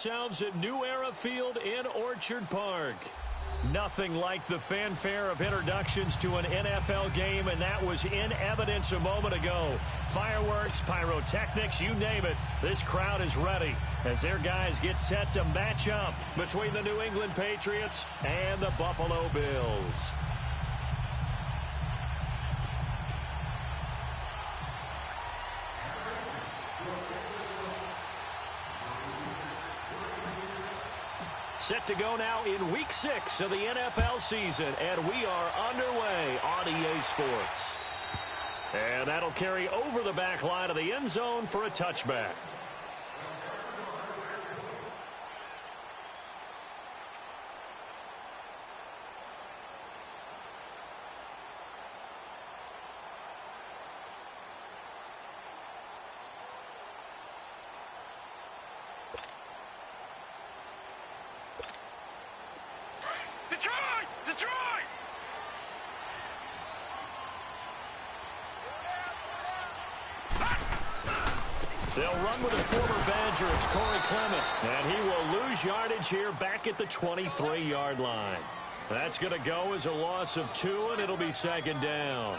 ourselves at New Era Field in Orchard Park. Nothing like the fanfare of introductions to an NFL game, and that was in evidence a moment ago. Fireworks, pyrotechnics, you name it. This crowd is ready as their guys get set to match up between the New England Patriots and the Buffalo Bills. Set to go now in Week 6 of the NFL season, and we are underway on EA Sports. And that'll carry over the back line of the end zone for a touchback. They'll run with a former Badger. It's Corey Clement. And he will lose yardage here back at the 23-yard line. That's going to go as a loss of 2, and it'll be second down.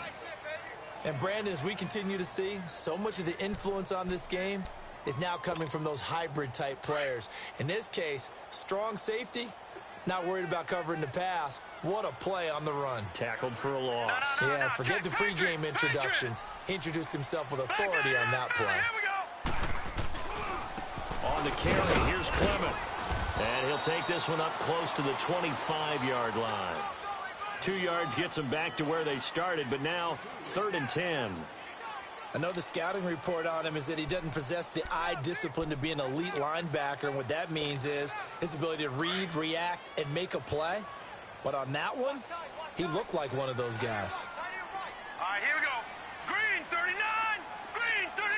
And, Brandon, as we continue to see, so much of the influence on this game is now coming from those hybrid-type players. In this case, strong safety, not worried about covering the pass. What a play on the run. Tackled for a loss. Yeah, forget the pregame introductions. Introduced himself with authority on that play. On the carry, here's Clement. And he'll take this one up close to the 25-yard line. 2 yards gets them back to where they started, but now 3rd and 10. I know the scouting report on him is that he doesn't possess the eye discipline to be an elite linebacker, and what that means is his ability to read, react, and make a play. But on that one, he looked like one of those guys. All right, here we go. Green 39! Green 39!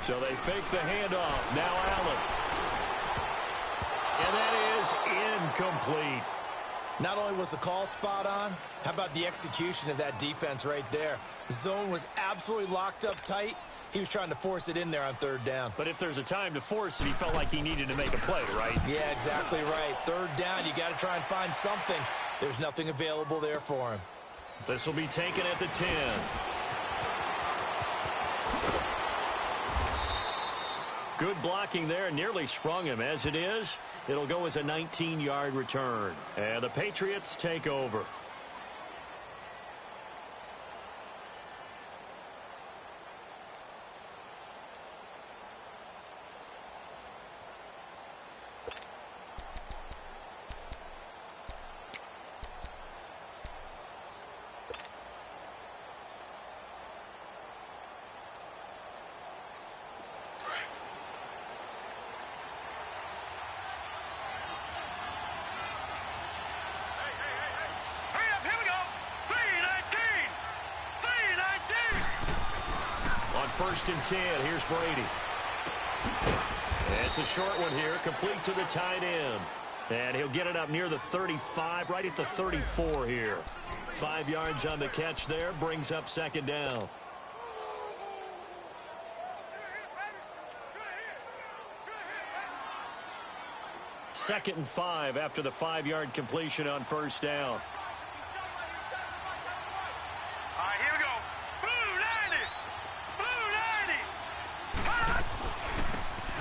So they fake the handoff. Now Allen. And that is incomplete. Not only was the call spot on, how about the execution of that defense right there? The zone was absolutely locked up tight. He was trying to force it in there on 3rd down. But if there's a time to force it, he felt like he needed to make a play, right? Yeah, exactly right. 3rd down, you got to try and find something. There's nothing available there for him. This will be taken at the 10. Good blocking there, nearly sprung him. As it is, it'll go as a 19-yard return. And the Patriots take over. On 1st and 10, here's Brady. It's a short one here, complete to the tight end. And he'll get it up near the 35, right at the 34 here. 5 yards on the catch there, brings up 2nd down. Second and 5 after the 5-yard completion on 1st down.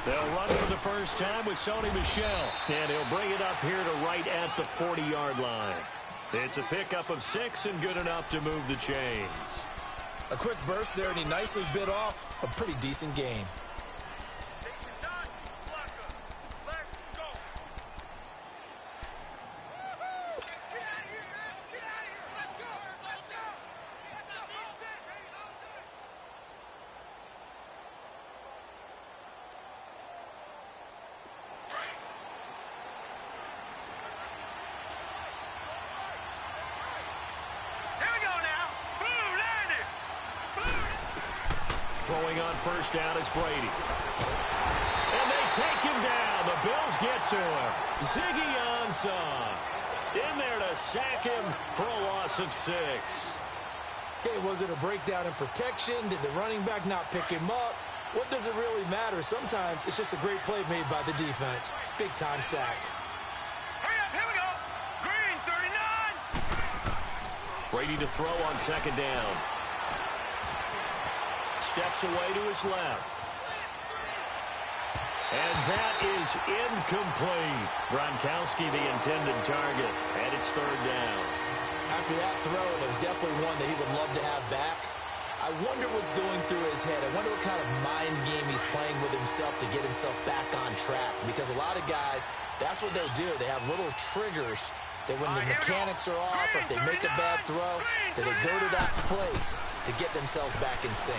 They'll run for the first time with Sony Michel, and he'll bring it up here to right at the 40-yard line. It's a pickup of 6 and good enough to move the chains. A quick burst there, and he nicely bit off a pretty decent gain. Throwing on 1st down is Brady. And they take him down. The Bills get to him. Ziggy Ansah. In there to sack him for a loss of 6. Okay, was it a breakdown in protection? Did the running back not pick him up? What does it really matter? Sometimes it's just a great play made by the defense. Big-time sack. Hurry up, here we go. Green, 39. Brady to throw on second down. Steps away to his left. And that is incomplete. Gronkowski, the intended target, and it's third down. After that throw, it was definitely one that he would love to have back. I wonder what's going through his head. I wonder what kind of mind game he's playing with himself to get himself back on track. Because a lot of guys, that's what they do. They have little triggers that when the mechanics are off, or if they make a bad throw, that they go to that place to get themselves back in sync.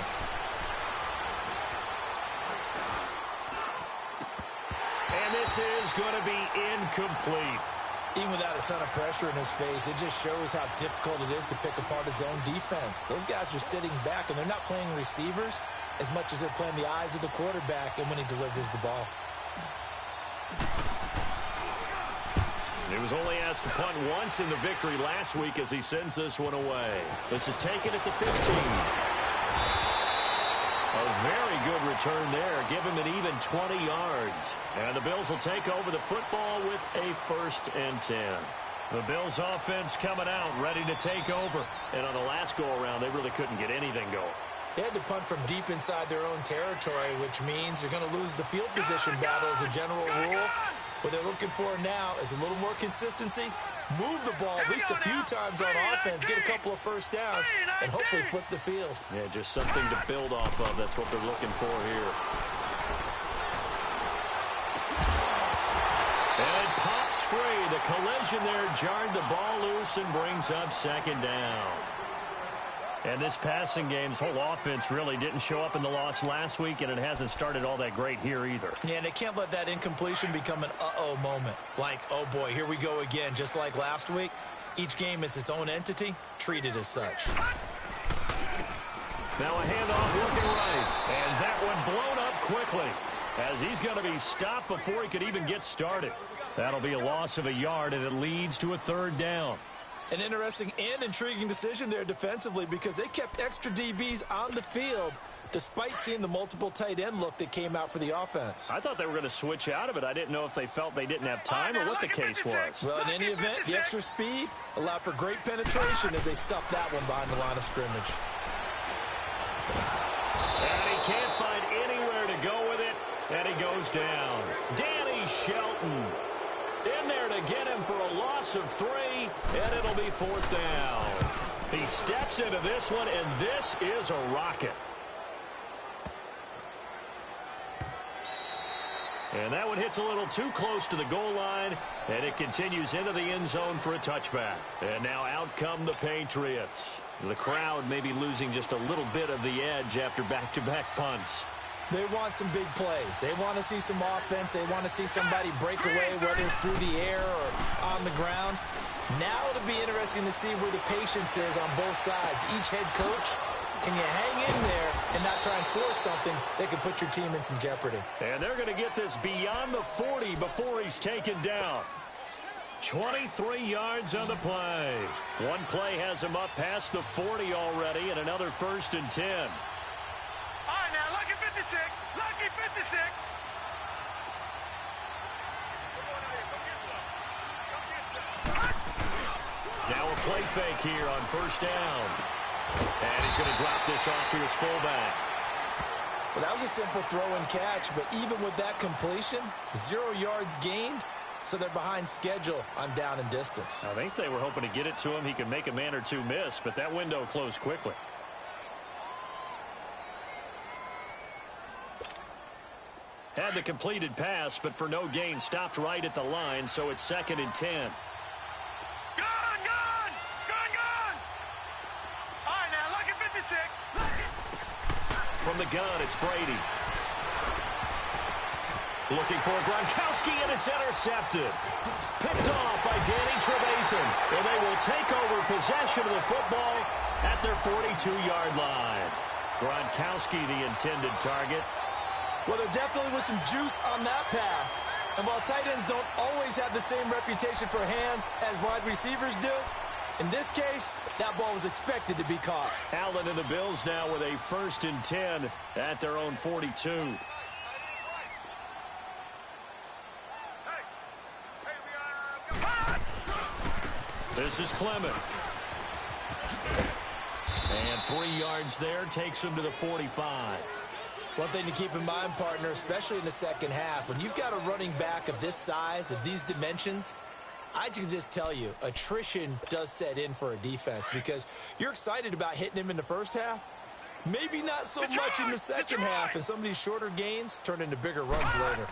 And this is going to be incomplete. Even without a ton of pressure in his face, it just shows how difficult it is to pick apart his own defense. Those guys are sitting back, and they're not playing receivers as much as they're playing the eyes of the quarterback and when he delivers the ball. He was only asked to punt once in the victory last week as he sends this one away. This is taken at the 15. A very good return there. Give him an even 20 yards. And the Bills will take over the football with a 1st and 10. The Bills offense coming out, ready to take over. And on the last go-around, they really couldn't get anything going. They had to punt from deep inside their own territory, which means you're going to lose the field position battle as a general rule. What they're looking for now is a little more consistency, move the ball at least a few times on offense, get a couple of first downs, and hopefully flip the field. Yeah, just something to build off of. That's what they're looking for here. And it pops free. The collision there jarred the ball loose and brings up second down. And this passing game's whole offense really didn't show up in the loss last week, and it hasn't started all that great here either. Yeah, and they can't let that incompletion become an uh-oh moment. Like, oh boy, here we go again. Just like last week, each game is its own entity, treated as such. Now a handoff looking right, and that one blown up quickly as he's going to be stopped before he could even get started. That'll be a loss of a yard, and it leads to a 3rd down. An interesting and intriguing decision there defensively because they kept extra DBs on the field despite seeing the multiple tight end look that came out for the offense. I thought they were going to switch out of it. I didn't know if they felt they didn't have time or what the case was. Well, in any event, the extra speed allowed for great penetration as they stuffed that one behind the line of scrimmage. And he can't find anywhere to go with it, and he goes down. Danny Shelton in there to get him for a loss of 3, and it'll be 4th down. He steps into this one, and this is a rocket. And that one hits a little too close to the goal line, and it continues into the end zone for a touchback. And now out come the Patriots. The crowd may be losing just a little bit of the edge after back-to-back punts. They want some big plays. They want to see some offense. They want to see somebody break away, whether it's through the air or on the ground. Now it'll be interesting to see where the patience is on both sides. Each head coach, can you hang in there and not try and force something that could put your team in some jeopardy? And they're going to get this beyond the 40 before he's taken down. 23 yards on the play. One play has him up past the 40 already, and another 1st and 10. All right, now, lucky 56. Lucky 56. Now a play fake here on 1st down. And he's going to drop this off to his fullback. Well, that was a simple throw and catch, but even with that completion, 0 yards gained, so they're behind schedule on down and distance. I think they were hoping to get it to him. He could make a man or two miss, but that window closed quickly. Had the completed pass, but for no gain, stopped right at the line, so it's 2nd and 10. Gone, gone! Gone, gone! All right, now, lucky 56. Lucky. From the gun, it's Brady. Looking for Gronkowski, and it's intercepted. Picked off by Danny Trevathan, and they will take over possession of the football at their 42-yard line. Gronkowski, the intended target. Well, there definitely was some juice on that pass. And while tight ends don't always have the same reputation for hands as wide receivers do, in this case, that ball was expected to be caught. Allen and the Bills now with a 1st and 10 at their own 42. This is Clement. And 3 yards there takes him to the 45. One thing to keep in mind, partner, especially in the second half, when you've got a running back of this size, of these dimensions, I can just tell you, attrition does set in for a defense because you're excited about hitting him in the first half. Maybe not so much in the second half, and some of these shorter gains turn into bigger runs later.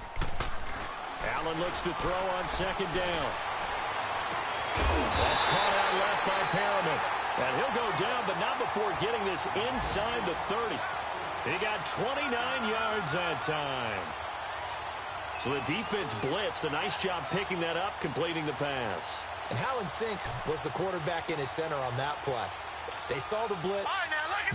Allen looks to throw on 2nd down. That's caught out left by Perriman. And he'll go down, but not before getting this inside the 30. He got 29 yards that time. So the defense blitzed. A nice job picking that up, completing the pass. And how in sync was the quarterback in his center on that play? They saw the blitz,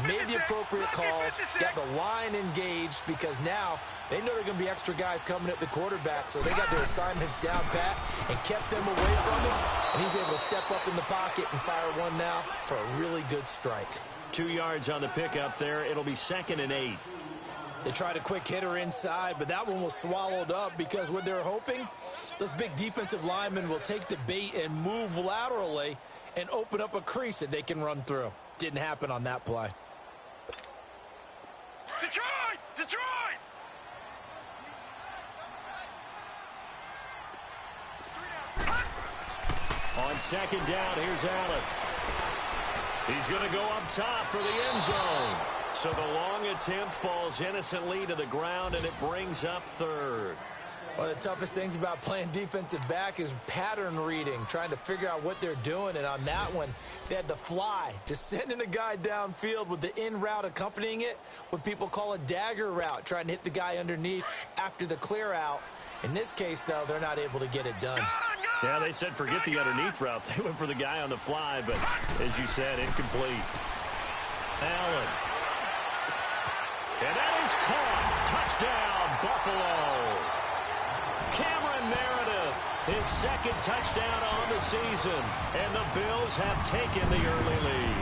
made the appropriate calls, got the line engaged because now they know they're going to be extra guys coming at the quarterback, so they got their assignments down pat and kept them away from him, and he's able to step up in the pocket and fire one now for a really good strike. 2 yards on the pickup there. It'll be 2nd and 8. They tried a quick hitter inside, but that one was swallowed up because what they're hoping, those big defensive linemen will take the bait and move laterally and open up a crease that they can run through. Didn't happen on that play. Detroit! Detroit! On 2nd down, here's Allen. He's going to go up top for the end zone. So the long attempt falls innocently to the ground, and it brings up 3rd. One of the toughest things about playing defensive back is pattern reading, trying to figure out what they're doing. And on that one, they had the fly, just sending a guy downfield with the in route accompanying it, what people call a dagger route, trying to hit the guy underneath after the clear out. In this case, though, they're not able to get it done. Yeah, they said forget the underneath route. They went for the guy on the fly, but as you said, incomplete. Allen. And that is caught. Touchdown, Buffalo. Cameron Meredith, his 2nd touchdown on the season, and the Bills have taken the early lead.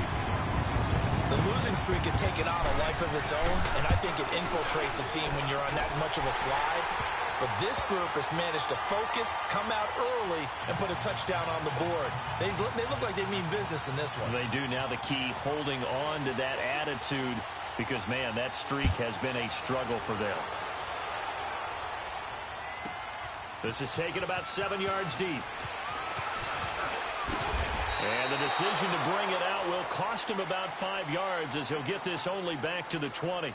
The losing streak had taken on a life of its own, and I think it infiltrates a team when you're on that much of a slide. But this group has managed to focus, come out early, and put a touchdown on the board. They look like they mean business in this one. They do. Now the key, holding on to that attitude, because, man, that streak has been a struggle for them. This is taken about 7 yards deep. And the decision to bring it out will cost him about 5 yards as he'll get this only back to the 20.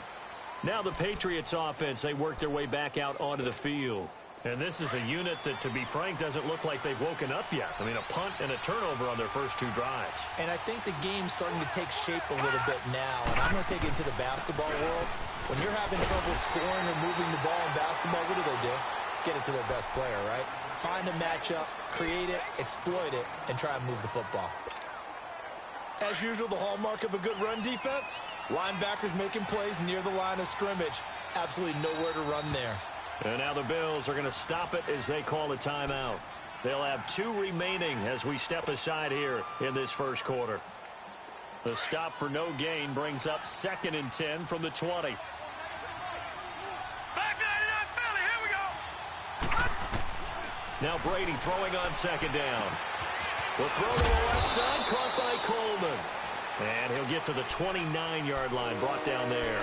Now the Patriots offense, they work their way back out onto the field. And this is a unit that, to be frank, doesn't look like they've woken up yet. I mean, a punt and a turnover on their first 2 drives. And I think the game's starting to take shape a little bit now. And I'm going to take it into the basketball world. When you're having trouble scoring or moving the ball in basketball, what do? Get it to their best player, right? Find a matchup, create it, exploit it, and try and move the football. As usual, the hallmark of a good run defense, linebackers making plays near the line of scrimmage. Absolutely nowhere to run there. And now the Bills are going to stop it as they call a timeout. They'll have 2 remaining as we step aside here in this first quarter. The stop for no gain brings up 2nd and 10 from the 20. Now Brady throwing on 2nd down. The throw to the left side, caught by Coleman. And he'll get to the 29-yard line, brought down there.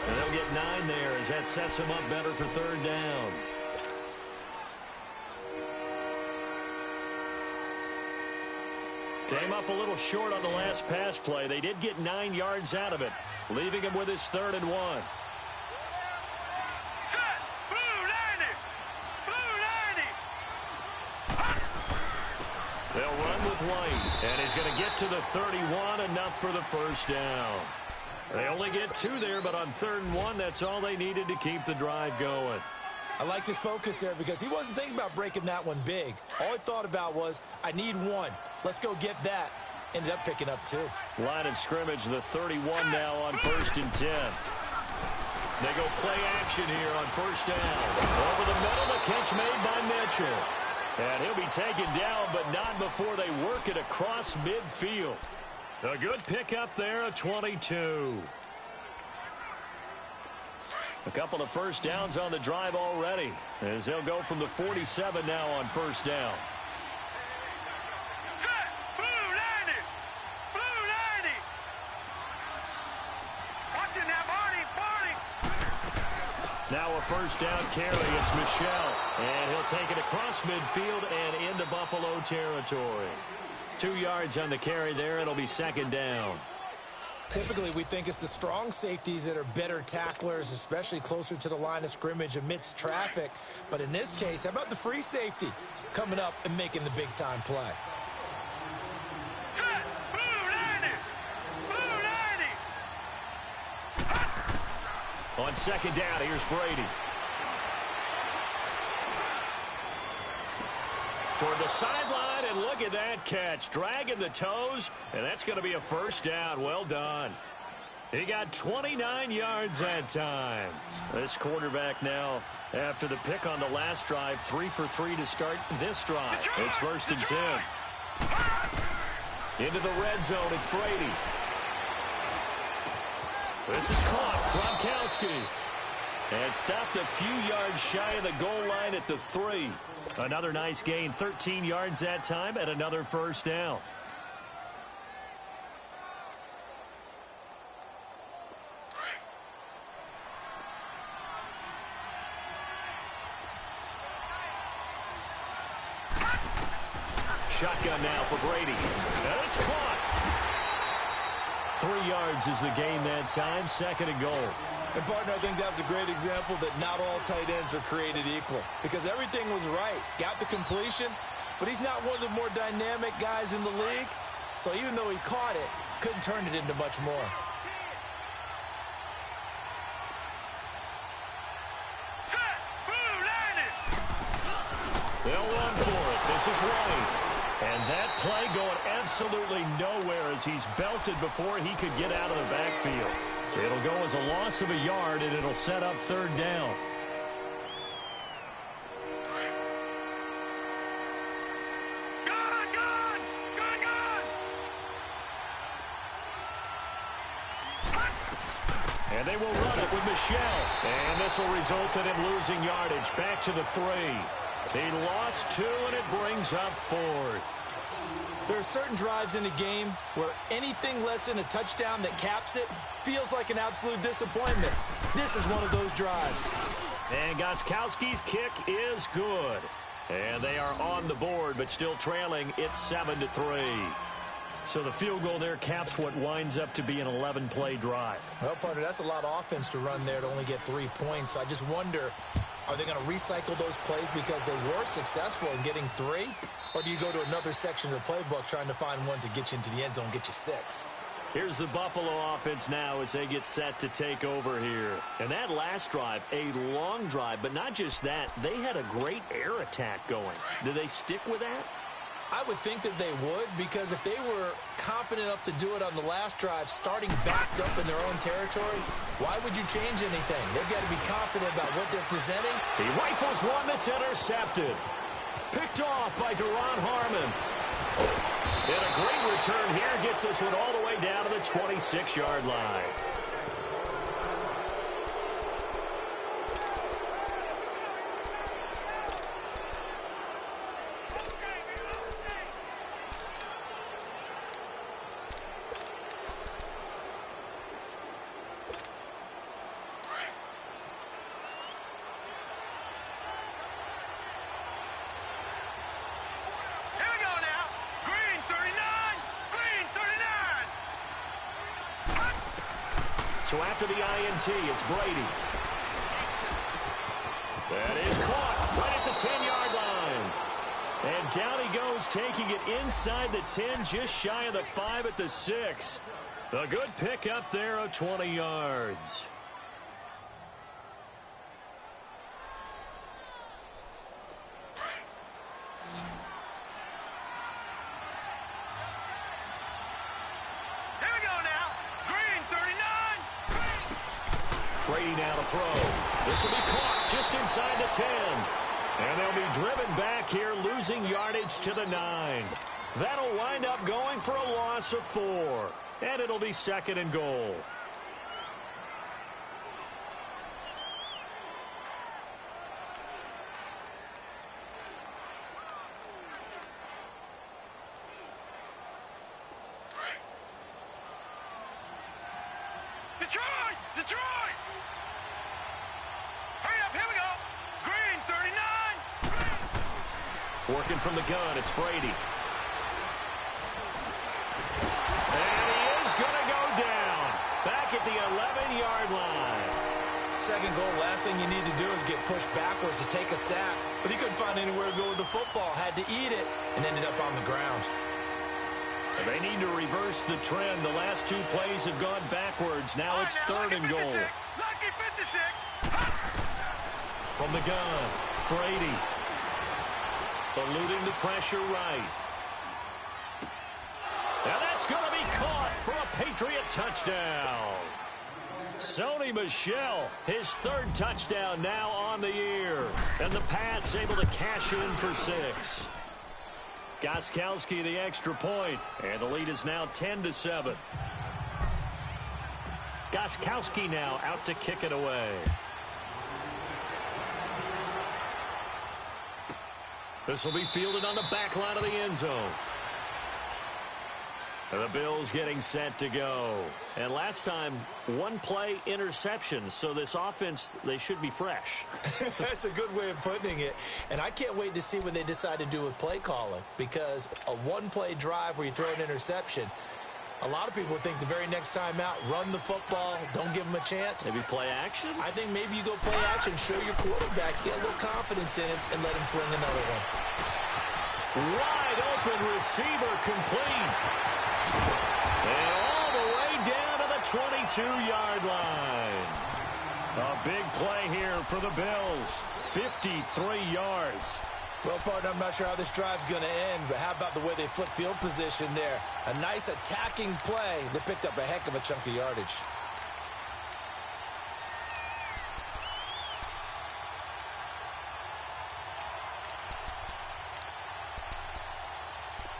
And they'll get 9 there as that sets him up better for 3rd down. Came up a little short on the last pass play. They did get 9 yards out of it, leaving him with his 3rd and 1. They'll run with White, and he's going to get to the 31, enough for the first down. They only get 2 there, but on 3rd and 1, that's all they needed to keep the drive going. I liked his focus there because he wasn't thinking about breaking that one big. All he thought about was, I need 1. Let's go get that. Ended up picking up 2. Line of scrimmage, the 31 now on 1st and 10. They go play action here on first down. Over the middle, the catch made by Mitchell. And he'll be taken down, but not before they work it across midfield. A good pickup there, a 22. A couple of first downs on the drive already, as they'll go from the 47 now on first down. Set. Blue 90. Blue 90. Watching that Barney. Now a first down carry. It's Michel. And he'll take it across midfield and into Buffalo territory. 2 yards on the carry there. It'll be second down. Typically, we think it's the strong safeties that are better tacklers, especially closer to the line of scrimmage amidst traffic. But in this case, how about the free safety coming up and making the big-time play? Set. Blue 90. Blue 90. On second down, here's Brady. Toward the sideline, and look at that catch. Dragging the toes, and that's going to be a first down. Well done. He got 29 yards that time. This quarterback now, after the pick on the last drive, 3 for 3 to start this drive. It's first and 10. Into the red zone, it's Brady. This is caught. Gronkowski. And stopped a few yards shy of the goal line at the 3. Another nice gain, 13 yards that time, and another first down. Shotgun now for Brady. And it's caught. 3 yards is the gain that time, second and goal. And, partner, I think that was a great example that not all tight ends are created equal, because everything was right. Got the completion, but he's not one of the more dynamic guys in the league. So even though he caught it, couldn't turn it into much more. Set. Blue 90. They'll run for it. This is White. And that play going absolutely nowhere as he's belted before he could get out of the backfield. It'll go as a loss of a yard, and it'll set up third down. And they will run it with Michel. And this will result in him losing yardage. Back to the 3. He lost 2, and it brings up fourth. There are certain drives in a game where anything less than a touchdown that caps it feels like an absolute disappointment. This is one of those drives. And Gostkowski's kick is good. And they are on the board, but still trailing. It's 7-3. So the field goal there caps what winds up to be an 11-play drive. Well, partner, that's a lot of offense to run there to only get 3 points. So I just wonder, are they going to recycle those plays because they were successful in getting 3? Or do you go to another section of the playbook trying to find ones that get you into the end zone and get you 6? Here's the Buffalo offense now as they get set to take over here. And that last drive, a long drive, but not just that. They had a great air attack going. Do they stick with that? I would think that they would, because if they were confident enough to do it on the last drive, starting backed up in their own territory, why would you change anything? They've got to be confident about what they're presenting. He rifles one that's intercepted. Picked off by Duron Harmon. And a great return here gets this one all the way down to the 26-yard line. So after the INT, it's Brady. That is caught right at the 10-yard line. And down he goes, taking it inside the 10, just shy of the 5 at the 6. A good pickup there of 20 yards. Brady now to throw. This will be caught just inside the 10. And they'll be driven back here, losing yardage to the 9. That'll wind up going for a loss of 4. And it'll be 2nd and goal. Detroit! Detroit! Hurry up, here we go. Green, 39. Working from the gun, it's Brady. And he is going to go down. Back at the 11-yard line. 2nd goal, last thing you need to do is get pushed backwards to take a sack. But he couldn't find anywhere to go with the football. Had to eat it and ended up on the ground. They need to reverse the trend. The last 2 plays have gone backwards. Now it's 3rd and goal. Lucky 56. From the gun, Brady. Eluding the pressure right. And that's going to be caught for a Patriot touchdown. Sony Michel, his 3rd touchdown now on the year. And the Pats able to cash in for 6. Gostkowski the extra point, and the lead is now 10-7. Gostkowski now out to kick it away. This will be fielded on the back line of the end zone. And the Bills getting set to go. And last time, 1-play interception. So this offense, they should be fresh. That's a good way of putting it. And I can't wait to see what they decide to do with play calling. Because a 1-play drive where you throw an interception, a lot of people think the very next time out, run the football, don't give them a chance. Maybe play action? I think maybe you go play action, show your quarterback, get a little confidence in it, and let him fling another one. Wide open receiver complete. And all the way down to the 22-yard line. A big play here for the Bills. 53 yards. Well, partner, I'm not sure how this drive's going to end, but how about the way they flip field position there? A nice attacking play that picked up a heck of a chunk of yardage.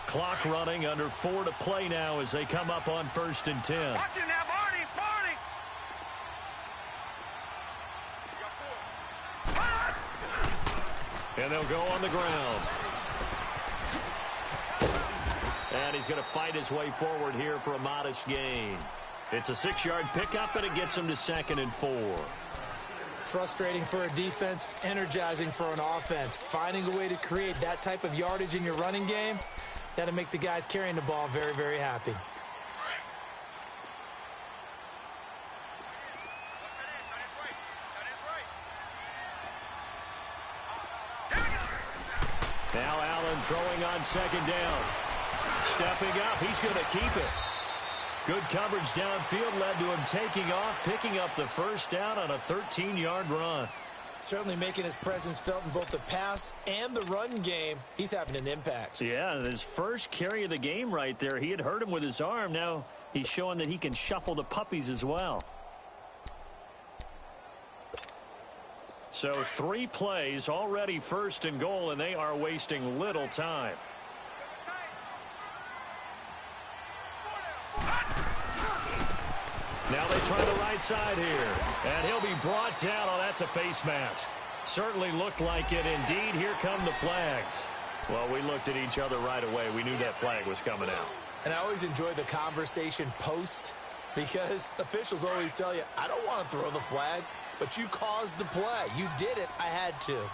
Clock running, under 4 to play now as they come up on 1st and 10. Watch it now, Barney, Barney. And they'll go on the ground. And he's going to fight his way forward here for a modest gain. It's a 6-yard pickup, and it gets him to 2nd and 4. Frustrating for a defense, energizing for an offense. Finding a way to create that type of yardage in your running game, that'll make the guys carrying the ball very, very happy. Now Allen throwing on 2nd down. Stepping up, he's going to keep it. Good coverage downfield led to him taking off, picking up the 1st down on a 13-yard run. Certainly making his presence felt in both the pass and the run game. He's having an impact. Yeah, his first carry of the game right there. He had hurt him with his arm. Now he's showing that he can shuffle the puppies as well. So 3 plays, already 1st and goal, and they are wasting little time. Now they try the right side here. And he'll be brought down. Oh, that's a face mask. Certainly looked like it. Indeed, here come the flags. Well, we looked at each other right away. We knew that flag was coming out. And I always enjoy the conversation post, because officials always tell you, I don't want to throw the flag, but you caused the play. You did it. I had to.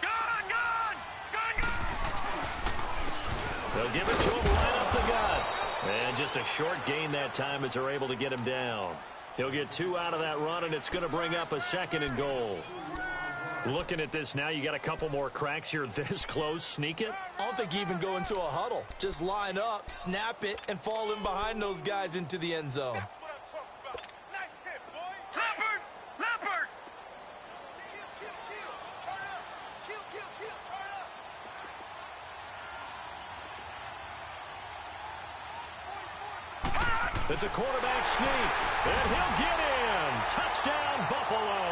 Gun, gun! Gun, gun! They'll give it to him right up the gut. And just a short gain that time as they're able to get him down. He'll get 2 out of that run, and it's going to bring up a 2nd and goal. Looking at this now, you got a couple more cracks here this close. Sneak it? I don't think you even go into a huddle. Just line up, snap it, and fall in behind those guys into the end zone. That's what I'm talking about. Nice hit, boy. Leopard! Leopard! Kill, kill, kill. Turn up. Kill, kill, kill. Turn up. It's a quarterback sneak, and he'll get in. Touchdown, Buffalo.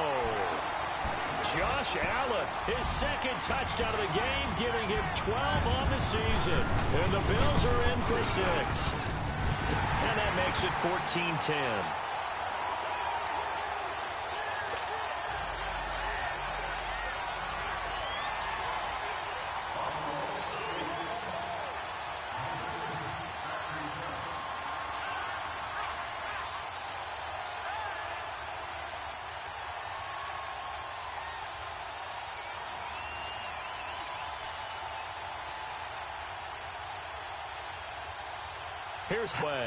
Josh Allen, his second touchdown of the game, giving him 12 on the season. And the Bills are in for 6. And that makes it 14-10. Here's Way.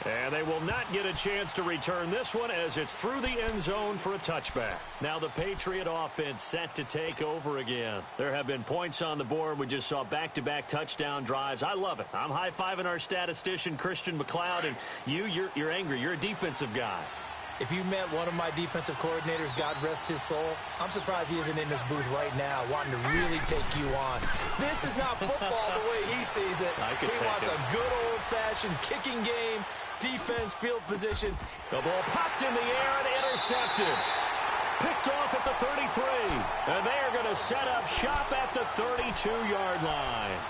And they will not get a chance to return this one as it's through the end zone for a touchback. Now the Patriot offense set to take over again. There have been points on the board. We just saw back-to-back touchdown drives. I love it. I'm high-fiving our statistician, Christian McLeod, and you're angry. You're a defensive guy. If you met one of my defensive coordinators, God rest his soul, I'm surprised he isn't in this booth right now wanting to really take you on. This is not football the way he sees it. He wants a good old-fashioned kicking game, defense, field position. The ball popped in the air and intercepted. Picked off at the 33. And they are going to set up shop at the 32-yard line.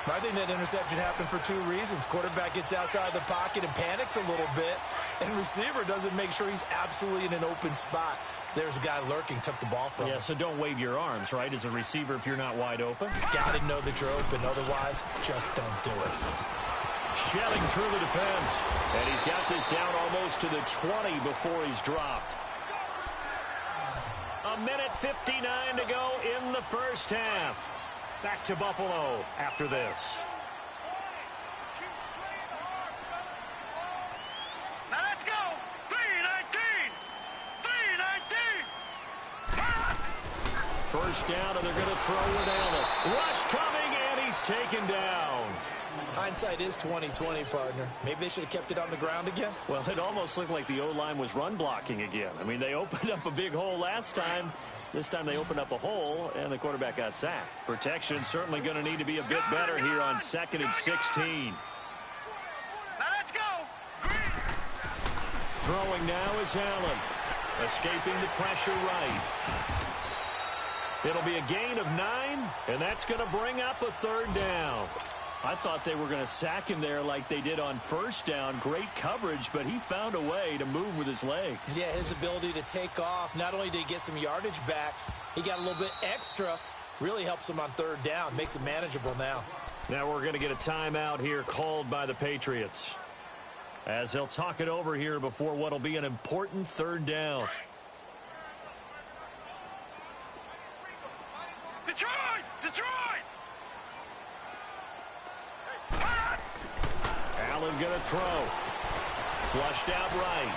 I think that interception happened for 2 reasons. Quarterback gets outside the pocket and panics a little bit, and receiver doesn't make sure he's absolutely in an open spot. So there's a guy lurking, took the ball from him. Yeah, so don't wave your arms, right, as a receiver if you're not wide open. Got to know that you're open. Otherwise, just don't do it. Shelling through the defense, and he's got this down almost to the 20 before he's dropped. 1:59 to go in the first half. Back to Buffalo after this. Now let's go. 3-19. 3-19. First down, and they're going to throw with Allen. Rush coming, and he's taken down. Hindsight is 20/20, partner. Maybe they should have kept it on the ground again. Well, it almost looked like the O-line was run blocking again. I mean, they opened up a big hole last time. This time they opened up a hole, and the quarterback got sacked. Protection certainly going to need to be a bit better here on 2nd and 16. Now let's go. Throwing now is Allen. Escaping the pressure right. It'll be a gain of 9, and that's going to bring up a 3rd down. I thought they were going to sack him there like they did on first down. Great coverage, but he found a way to move with his legs. Yeah, his ability to take off. Not only did he get some yardage back, he got a little bit extra. Really helps him on 3rd down. Makes it manageable now. Now we're going to get a timeout here called by the Patriots, as they'll talk it over here before what will be an important 3rd down. Detroit! Detroit! Allen going to throw. Flushed out right.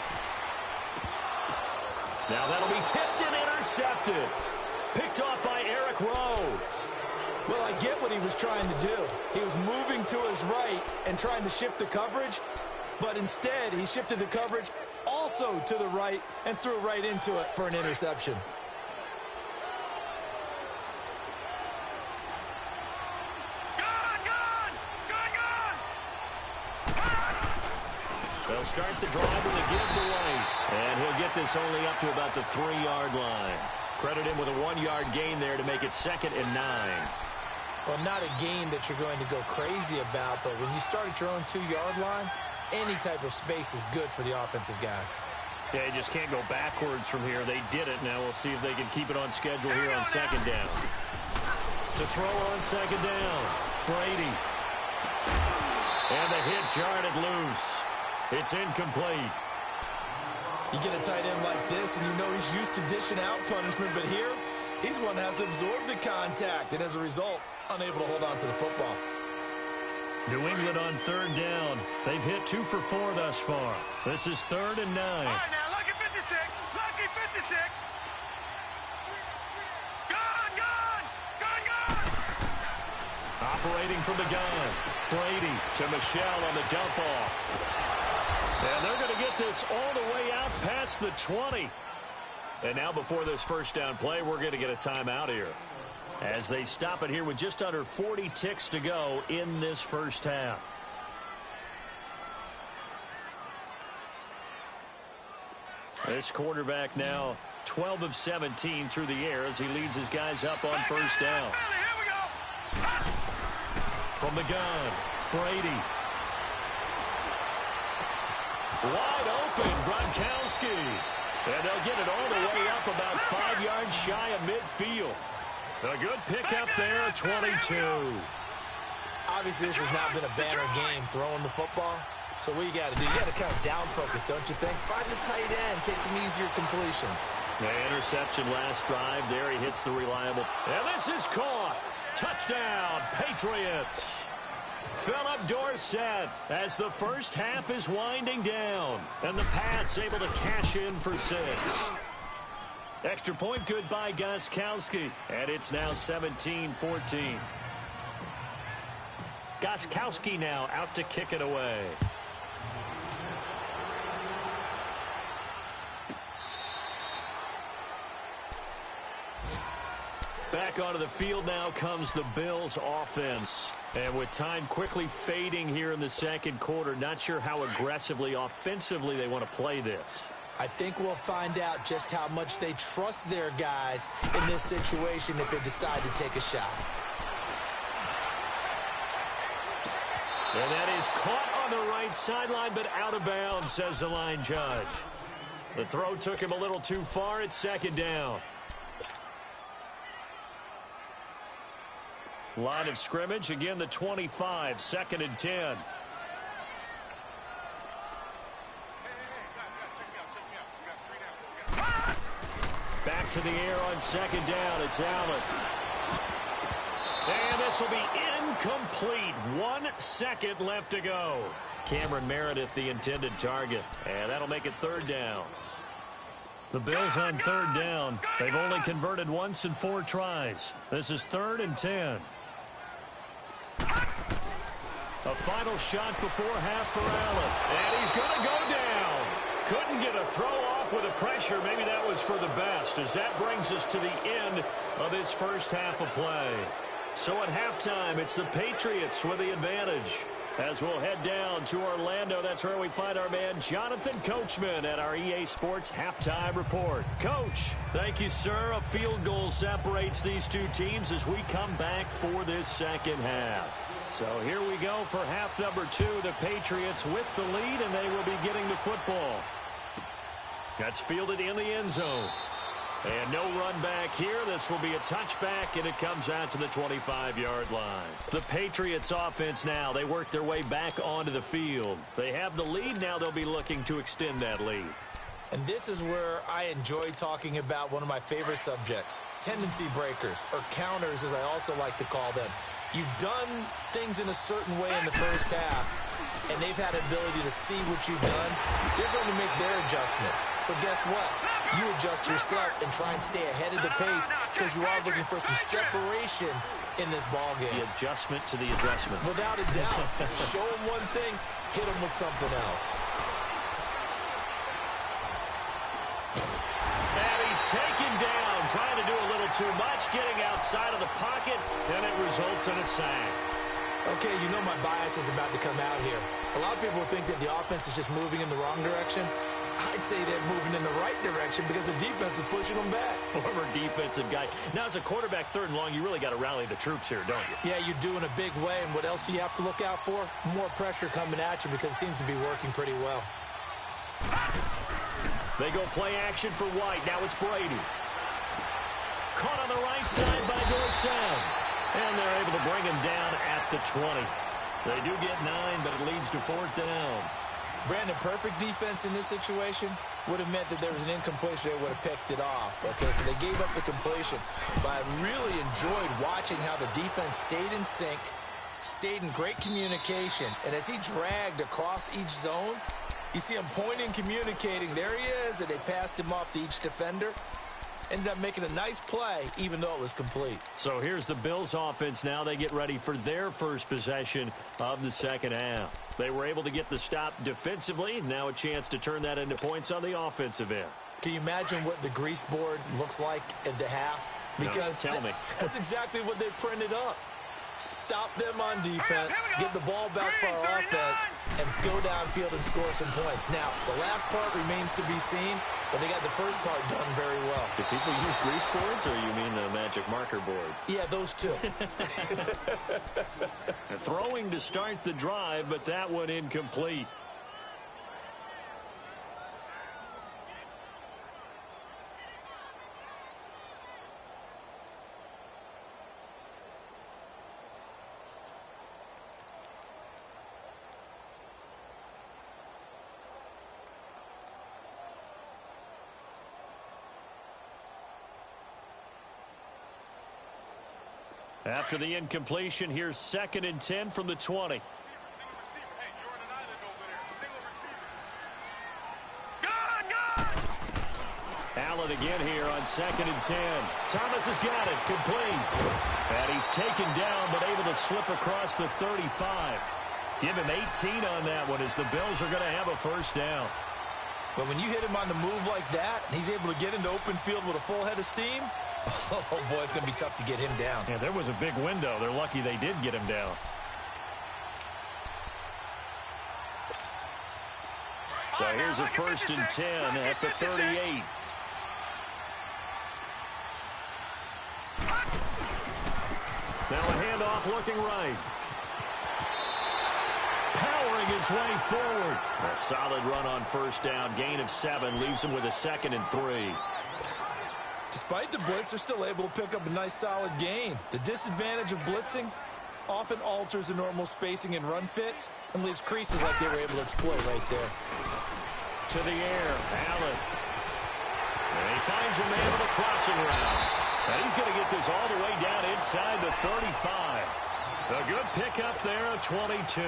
Now that'll be tipped and intercepted. Picked off by Eric Rowe. Well, I get what he was trying to do. He was moving to his right and trying to shift the coverage, but instead he shifted the coverage also to the right and threw right into it for an interception. They'll start the drive with a give to White. And he'll get this only up to about the 3-yard line. Credit him with a 1-yard gain there to make it 2nd and 9. Well, not a gain that you're going to go crazy about, but when you start at your own 2-yard line, any type of space is good for the offensive guys. Yeah, you just can't go backwards from here. They did it. Now we'll see if they can keep it on schedule here on 2nd down. To throw on 2nd down, Brady. And the hit jarred it loose. It's incomplete. You get a tight end like this, and you know he's used to dishing out punishment, but here, he's one that has to absorb the contact, and as a result, unable to hold on to the football. New England on 3rd down. They've hit 2 for 4 thus far. This is 3rd and 9. All right, now, lucky 56. Lucky 56. Gone, gone. Gone, gone. Operating from the gun. Brady to Michelle on the dump off. And they're going to get this all the way out past the 20. And now before this first down play, we're going to get a timeout here, as they stop it here with just under 40 ticks to go in this first half. This quarterback now 12 of 17 through the air as he leads his guys up on first down. From the gun, Brady. Wide open, Gronkowski. And they'll get it all the way up about 5 yards shy of midfield. A good pickup there, 22. Obviously, this has not been a banner game throwing the football. So what you got to do, you got to kind of down focus, don't you think? Find the tight end, take some easier completions. The interception last drive there. He hits the reliable. And this is caught. Touchdown, Patriots. Philip Dorsett as the first half is winding down. And the Pats able to cash in for 6. Extra point good by Gostkowski. And it's now 17-14. Gostkowski now out to kick it away. Back onto the field now comes the Bills offense. And with time quickly fading here in the second quarter, not sure how aggressively, offensively they want to play this. I think we'll find out just how much they trust their guys in this situation if they decide to take a shot. And that is caught on the right sideline, but out of bounds, says the line judge. The throw took him a little too far. It's second down. Line of scrimmage, again the 25, 2nd and 10. Back to the air on 2nd down, it's Allen. And this will be incomplete. 1 second left to go. Cameron Meredith, the intended target. And that'll make it 3rd down. The Bills on 3rd down. They've only converted once in 4 tries. This is 3rd and 10. A final shot before half for Allen. And he's going to go down. Couldn't get a throw off with the pressure. Maybe that was for the best, as that brings us to the end of this first half of play. So at halftime, it's the Patriots with the advantage. As we'll head down to Orlando, that's where we find our man Jonathan Coachman at our EA Sports Halftime Report. Coach, thank you, sir. A field goal separates these two teams as we come back for this second half. So here we go for half number 2. The Patriots with the lead, and they will be getting the football. That's fielded in the end zone. And no run back here. This will be a touchback, and it comes out to the 25-yard line. The Patriots offense now, they work their way back onto the field. They have the lead. Now they'll be looking to extend that lead. And this is where I enjoy talking about one of my favorite subjects, tendency breakers, or counters as I also like to call them. You've done things in a certain way in the first half, and they've had the ability to see what you've done. They're going to make their adjustments. So guess what? You adjust yourself and try and stay ahead of the pace because you are looking for some separation in this ball game. The adjustment to the adjustment. Without a doubt. Show them one thing, hit them with something else. And he's taken down, trying to do a little too much, getting outside of the pocket, and it results in a sack. Okay, you know my bias is about to come out here. A lot of people think that the offense is just moving in the wrong direction. I'd say they're moving in the right direction because the defense is pushing them back. Former defensive guy. Now, as a quarterback 3rd and long, you really got to rally the troops here, don't you? Yeah, you're doing a big way, and what else do you have to look out for? More pressure coming at you because it seems to be working pretty well. They go play action for White. Now it's Brady. Caught on the right side by Dorsett. And they're able to bring him down at the 20. They do get 9, but it leads to 4th down. Brandon, perfect defense in this situation would have meant that there was an incompletion. They would have picked it off. Okay, so they gave up the completion. But I really enjoyed watching how the defense stayed in sync, stayed in great communication. And as he dragged across each zone, you see him pointing, communicating. There he is, and they passed him off to each defender. Ended up making a nice play, even though it was complete. So here's the Bills offense now. They get ready for their first possession of the second half. They were able to get the stop defensively. Now a chance to turn that into points on the offensive end. Can you imagine what the grease board looks like at the half? Because no, tell me. That's exactly what they printed up. Stop them on defense, get the ball back for our offense, and go downfield and score some points. Now, the last part remains to be seen, but they got the first part done very well. Do people use grease boards, or you mean the magic marker boards? Yeah, those two. Throwing to start the drive, but that one incomplete. After the incompletion, here's 2nd and 10 from the 20. Receiver. Hey, you're on an island over there. Single receiver. Allen again here on 2nd and 10. Thomas has got it. Complete. And he's taken down, but able to slip across the 35. Give him 18 on that one as the Bills are going to have a first down. But when you hit him on the move like that, and he's able to get into open field with a full head of steam, oh, boy, it's going to be tough to get him down. Yeah, there was a big window. They're lucky they did get him down. So here's a 1st and 10 at the 38. Now a handoff looking right. Powering his way forward. A solid run on first down. Gain of 7 leaves him with a 2nd and 3. Despite the blitz, they're still able to pick up a nice, solid gain. The disadvantage of blitzing often alters the normal spacing and run fits and leaves creases like they were able to exploit right there. To the air, Allen. And he finds a man with a crossing route. And he's going to get this all the way down inside the 35. A good pickup there, a 22.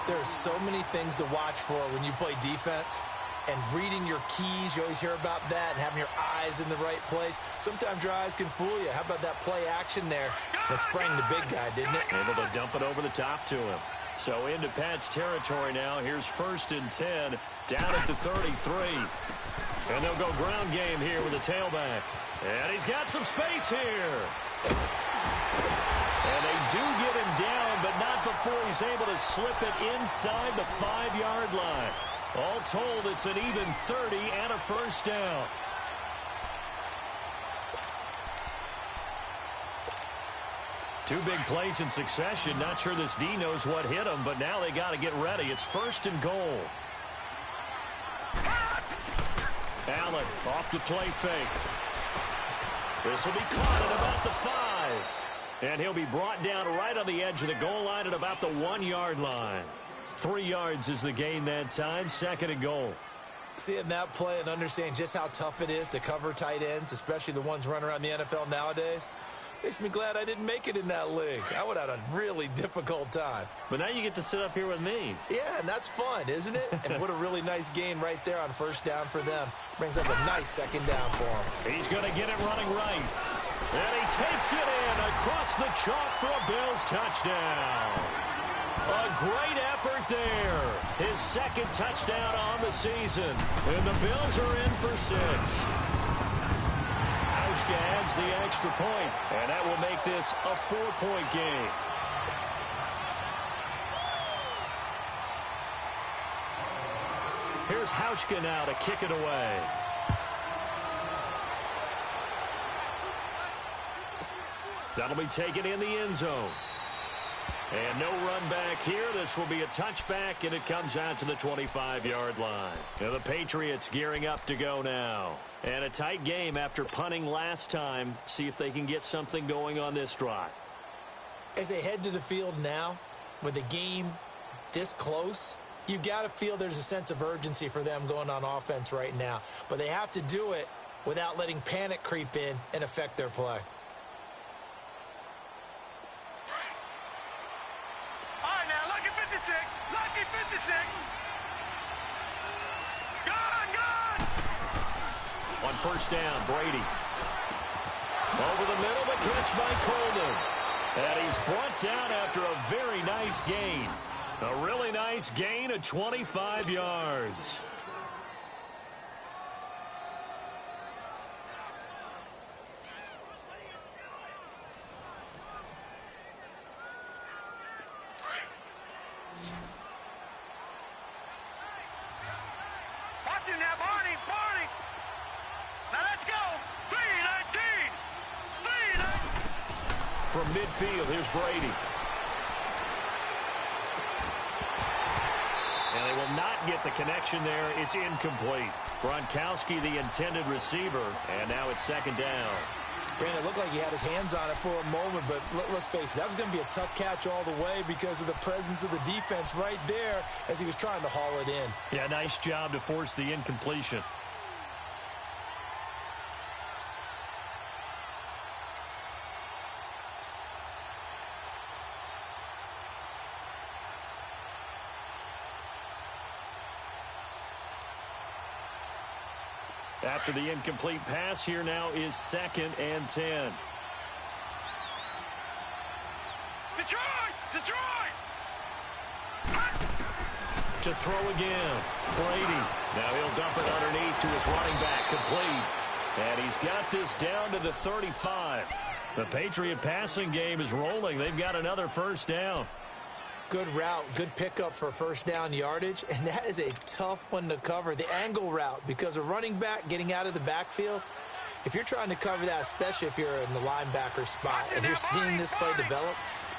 There are so many things to watch for when you play defense. And reading your keys, you always hear about that, and having your eyes in the right place. Sometimes your eyes can fool you. How about that play action there? That sprang the big guy, didn't it? Able to dump it over the top to him. So into Pat's territory now. Here's 1st and 10, down at the 33. And they'll go ground game here with a tailback. And he's got some space here. And they do get him down, but not before he's able to slip it inside the 5-yard line. All told, it's an even 30 and a first down. Two big plays in succession. Not sure this D knows what hit him, but now they got to get ready. It's 1st and goal. Allen off the play fake. This will be caught at about the 5. And he'll be brought down right on the edge of the goal line at about the 1-yard line. 3 yards is the gain that time. 2nd and goal. Seeing that play and understanding just how tough it is to cover tight ends, especially the ones running around the NFL nowadays, makes me glad I didn't make it in that league. I would have had a really difficult time. But now you get to sit up here with me. Yeah, and that's fun, isn't it? And what a really nice gain right there on first down for them. Brings up a nice 2nd down for him. He's going to get it running right. And he takes it in across the chalk for a Bills touchdown. A great effort there. His 2nd touchdown on the season. And the Bills are in for 6. Hauschka adds the extra point, and that will make this a 4-point game. Here's Hauschka now to kick it away. That'll be taken in the end zone. And no run back here. This will be a touchback, and it comes out to the 25-yard line. Now the Patriots gearing up to go now. And a tight game after punting last time. See if they can get something going on this drive. As they head to the field now, with the game this close, you've got to feel there's a sense of urgency for them going on offense right now. But they have to do it without letting panic creep in and affect their play. Lucky 56. Gone. On first down, Brady. Over the middle, the catch by Coleman. And he's brought down after a very nice gain. A really nice gain of 25 yards. from midfield. Here's Brady. And they will not get the connection there. It's incomplete. Gronkowski, the intended receiver, and now it's second down. Brandon, it looked like he had his hands on it for a moment, but let's face it, that was going to be a tough catch all the way because of the presence of the defense right there as he was trying to haul it in. Yeah, nice job to force the incompletion. After the incomplete pass, here now is 2nd and 10. Detroit! To throw again. Brady. Now he'll dump it underneath to his running back. Complete. And he's got this down to the 35. The Patriot passing game is rolling. They've got another first down. Good route, good pickup for first down yardage, and that is a tough one to cover, the angle route, because a running back getting out of the backfield, if you're trying to cover that, especially if you're in the linebacker spot and you're seeing this play develop,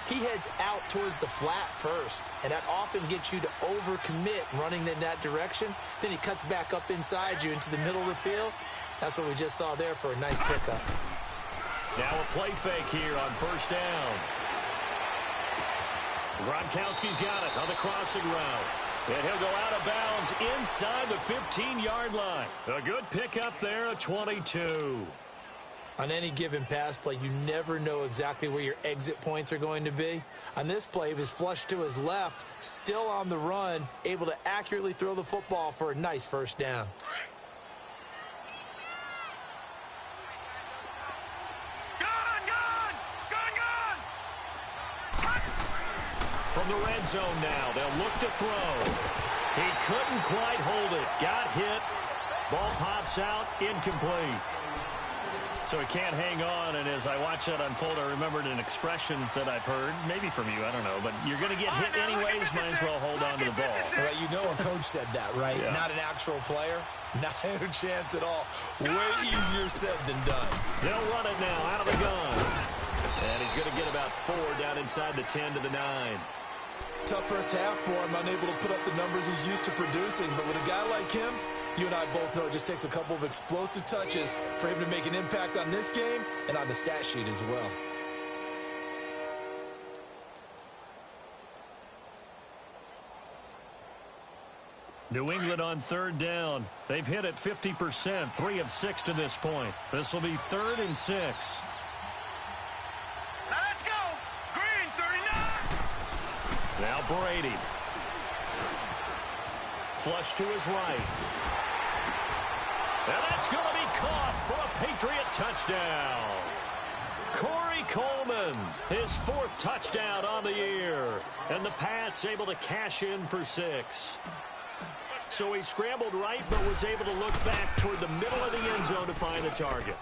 he heads out towards the flat first, and that often gets you to overcommit running in that direction. Then he cuts back up inside you into the middle of the field. That's what we just saw there for a nice pickup. Now a play fake here on first down. Gronkowski's got it on the crossing route. And he'll go out of bounds inside the 15-yard line. A good pickup there, a 22. On any given pass play, you never know exactly where your exit points are going to be. On this play, he was flushed to his left, still on the run, able to accurately throw the football for a nice first down. From the red zone now, they'll look to throw. He couldn't quite hold it. Got hit. Ball pops out, incomplete. So he can't hang on, and as I watch that unfold, I remembered an expression that I've heard, maybe from you, I don't know, but you're going to get hit anyways, might as well hold on to the ball. Right, you know a coach said that, right? Yeah. Not an actual player. Not a chance at all. Way easier said than done. They'll run it now out of the gun. And he's going to get about 4 down inside the 10 to the 9. Tough first half for him, unable to put up the numbers he's used to producing. But with a guy like him, you and I both know it just takes a couple of explosive touches for him to make an impact on this game and on the stat sheet as well. New England on third down. They've hit it 50%, 3 of 6 to this point. This will be 3rd and 6. Let's go! Green, 39! Now Brady. Flush to his right. And that's going to be caught for a Patriot touchdown. Corey Coleman, his 4th touchdown on the year. And the Pats able to cash in for 6. So he scrambled right, but was able to look back toward the middle of the end zone to find the target.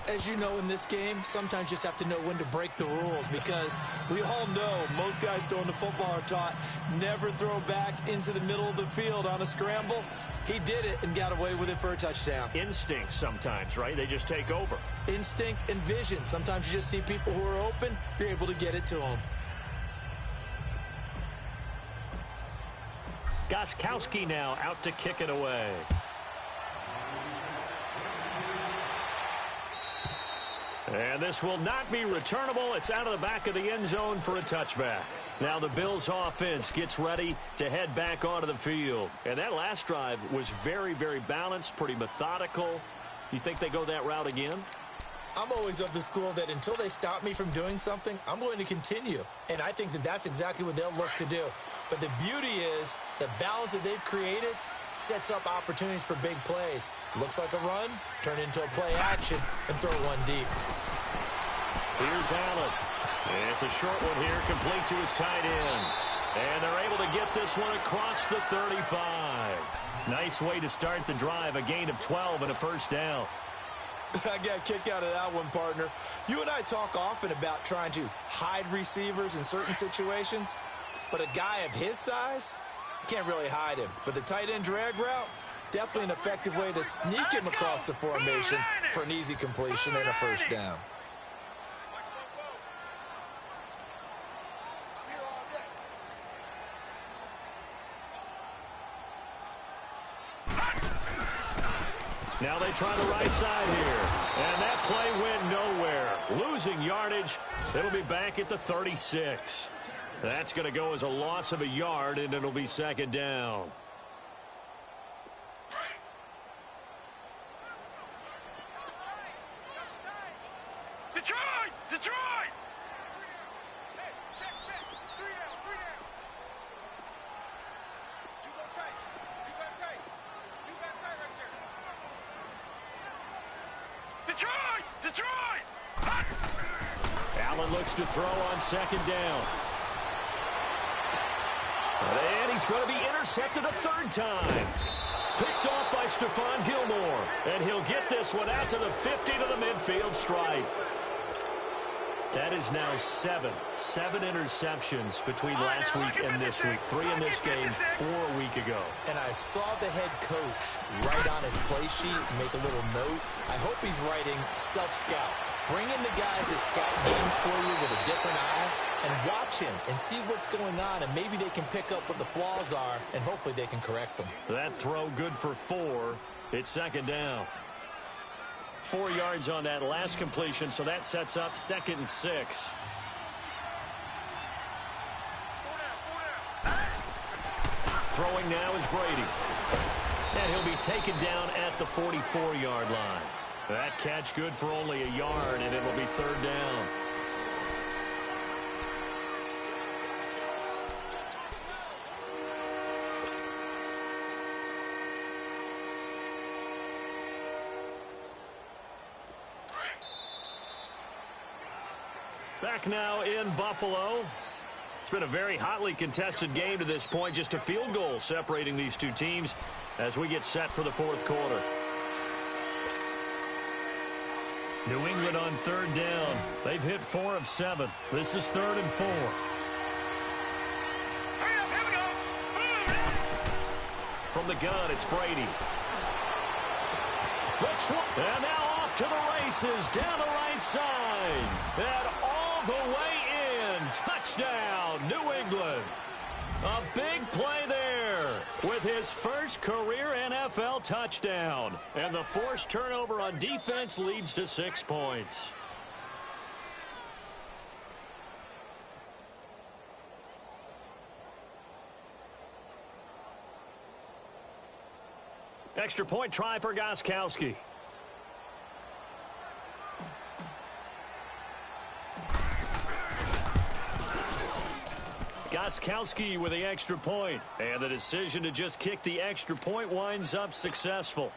As you know in this game, sometimes you just have to know when to break the rules because we all know most guys throwing the football are taught never throw back into the middle of the field on a scramble. He did it and got away with it for a touchdown. Instinct sometimes, right? They just take over. Instinct and vision. Sometimes you just see people who are open, you're able to get it to them. Gostkowski now out to kick it away. And this will not be returnable. It's out of the back of the end zone for a touchback. Now the Bills offense gets ready to head back onto the field. And that last drive was very, very balanced, pretty methodical. You think they go that route again? I'm always of the school that until they stop me from doing something, I'm going to continue. And I think that that's exactly what they'll look to do. But the beauty is the balance that they've created sets up opportunities for big plays. Looks like a run, turn into a play action, and throw one deep. Here's Allen. It's a short one here, complete to his tight end. And they're able to get this one across the 35. Nice way to start the drive, a gain of 12 and a first down. I got a kick out of that one, partner. You and I talk often about trying to hide receivers in certain situations, but a guy of his size, can't really hide him. But the tight end drag route, definitely an effective way to sneak him across the formation for an easy completion and a first down. Now they try the right side here. And that play went nowhere. Losing yardage. It'll be back at the 36. That's going to go as a loss of a yard, and it'll be second down. Detroit! Detroit! Hey, check. 3 down. You go tight. You got tight right there. Detroit! Allen looks to throw on second down. And he's going to be intercepted a third time. Picked off by Stephon Gilmore. And he'll get this one out to the 50 to the midfield stripe. That is now seven interceptions between last week and this week. 3 in this game, 4 a week ago. And I saw the head coach write on his play sheet, make a little note. I hope he's writing self-scout. Bring in the guys that scout games for you with a different eye and watch him and see what's going on, and maybe they can pick up what the flaws are, and hopefully they can correct them. That throw good for 4. It's second down. 4 yards on that last completion, so that sets up 2nd and 6. Throwing now is Brady. And he'll be taken down at the 44-yard line. That catch good for only a yard, and it'll be third down. Back now in Buffalo. It's been a very hotly contested game to this point. Just a field goal separating these two teams as we get set for the fourth quarter. New England on third down. They've hit 4 of 7. This is 3rd and 4. From the gun, it's Brady. And now off to the races down the right side. And all the way in. Touchdown, New England. A big play there with his first career NFL touchdown. And the forced turnover on defense leads to 6 points. Extra point try for Gostkowski. Gostkowski with the extra point. And the decision to just kick the extra point winds up successful.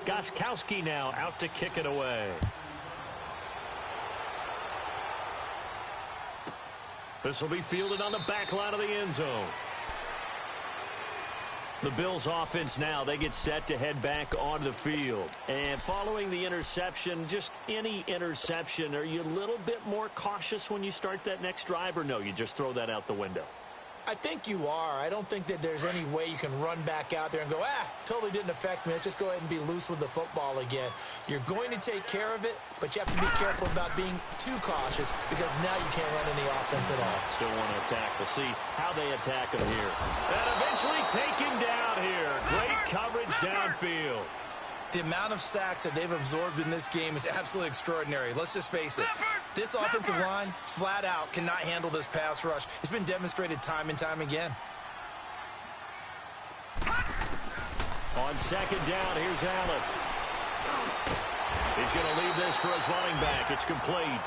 Gostkowski now out to kick it away. This will be fielded on the back line of the end zone. The Bills offense now, they get set to head back onto the field. And following the interception, just any interception, are you a little bit more cautious when you start that next drive, or no, you just throw that out the window? I think you are. I don't think that there's any way you can run back out there and go, totally didn't affect me. Let's just go ahead and be loose with the football again. You're going to take care of it, but you have to be careful about being too cautious because now you can't run any offense at all. Still want to attack. We'll see how they attack him here. And eventually taken down here. Great coverage downfield. The amount of sacks that they've absorbed in this game is absolutely extraordinary. Let's just face it. This offensive line, flat out, cannot handle this pass rush. It's been demonstrated time and time again. On second down, here's Allen. He's going to leave this for his running back. It's complete.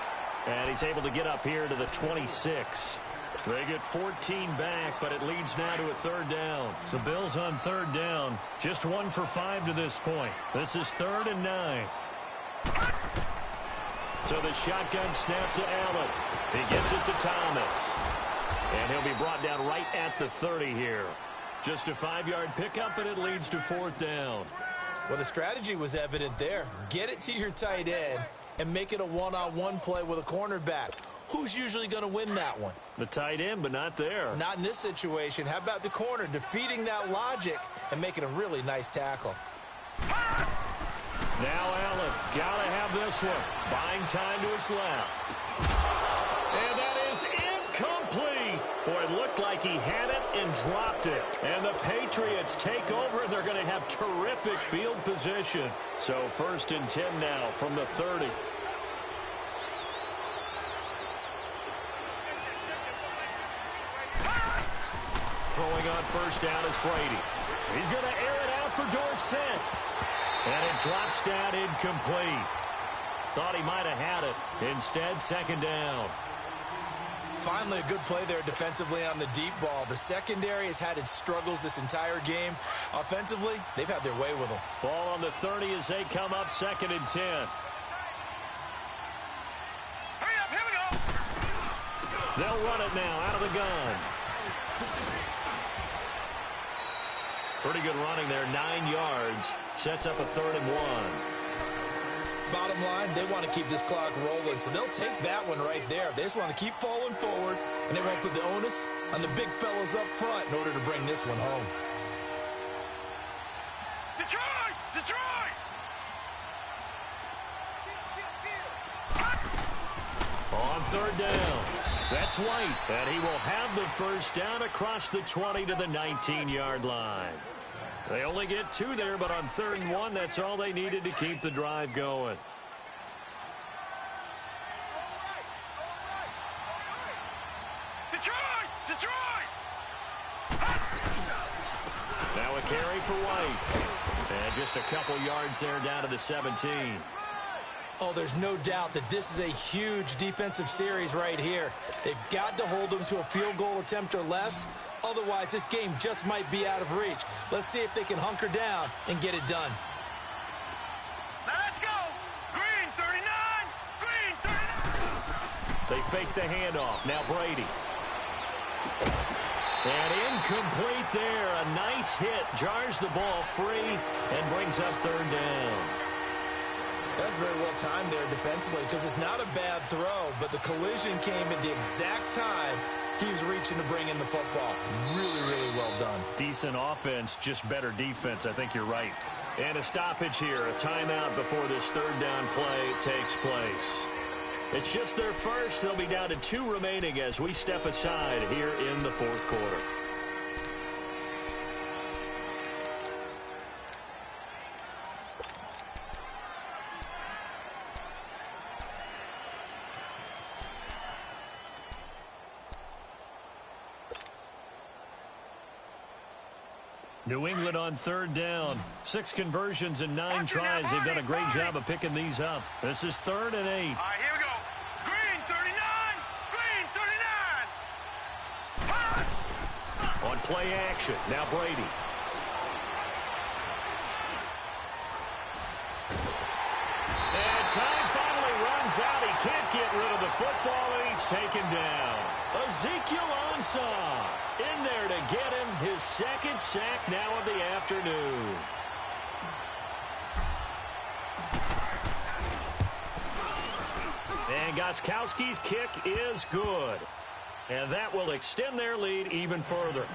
And he's able to get up here to the 26. They get 14 back, but it leads now to a third down. The Bills on third down, just 1 for 5 to this point. This is 3rd and 9. So the shotgun snap to Allen. He gets it to Thomas. And he'll be brought down right at the 30 here. Just a 5-yard pickup, and it leads to 4th down. Well, the strategy was evident there. Get it to your tight end and make it a one-on-one play with a cornerback. Who's usually going to win that one? The tight end, but not there. Not in this situation. How about the corner defeating that logic and making a really nice tackle? Now Allen, gotta have this one. Buying time to his left. And that is incomplete. Boy, it looked like he had it and dropped it. And the Patriots take over, and they're going to have terrific field position. So 1st and 10 now from the 30. Throwing on 1st down is Brady. He's going to air it out for Dorsett. And it drops down incomplete. Thought he might have had it. Instead, 2nd down. Finally, a good play there defensively on the deep ball. The secondary has had its struggles this entire game. Offensively, they've had their way with them. Ball on the 30 as they come up 2nd and 10. Hurry up, here we go. They'll run it now out of the gun. Pretty good running there, 9 yards. Sets up a 3rd and 1. Bottom line, they want to keep this clock rolling, so they'll take that one right there. They just want to keep falling forward, and they won't put the onus on the big fellas up front in order to bring this one home. Detroit! Detroit! On 3rd down, that's White, and he will have the 1st down across the 20 to the 19-yard line. They only get 2 there, but on 3rd and 1, that's all they needed to keep the drive going. Detroit! Detroit! Now a carry for White. And just a couple yards there down to the 17. Oh, there's no doubt that this is a huge defensive series right here. They've got to hold them to a field goal attempt or less. Otherwise, this game just might be out of reach. Let's see if they can hunker down and get it done. Now let's go! Green 39! Green 39! They fake the handoff. Now Brady. And incomplete there. A nice hit. Jars the ball free and brings up 3rd down. That's very well timed there defensively because it's not a bad throw, but the collision came at the exact time he was reaching to bring in the football. Really, really well done. Decent offense, just better defense. I think you're right. And a stoppage here, a timeout before this 3rd down play takes place. It's just their first. They'll be down to 2 remaining as we step aside here in the 4th quarter. New England on 3rd down. 6 conversions and 9 tries. They've done a great job of picking these up. This is 3rd and 8. All right, here we go. Green 39! Green 39! On play action. Now Brady. And time finally runs out. He can't get rid of the football, and he's taken down. Ezekiel Ansah in there to get him his 2nd sack now of the afternoon. And Gostkowski's kick is good. And that will extend their lead even further.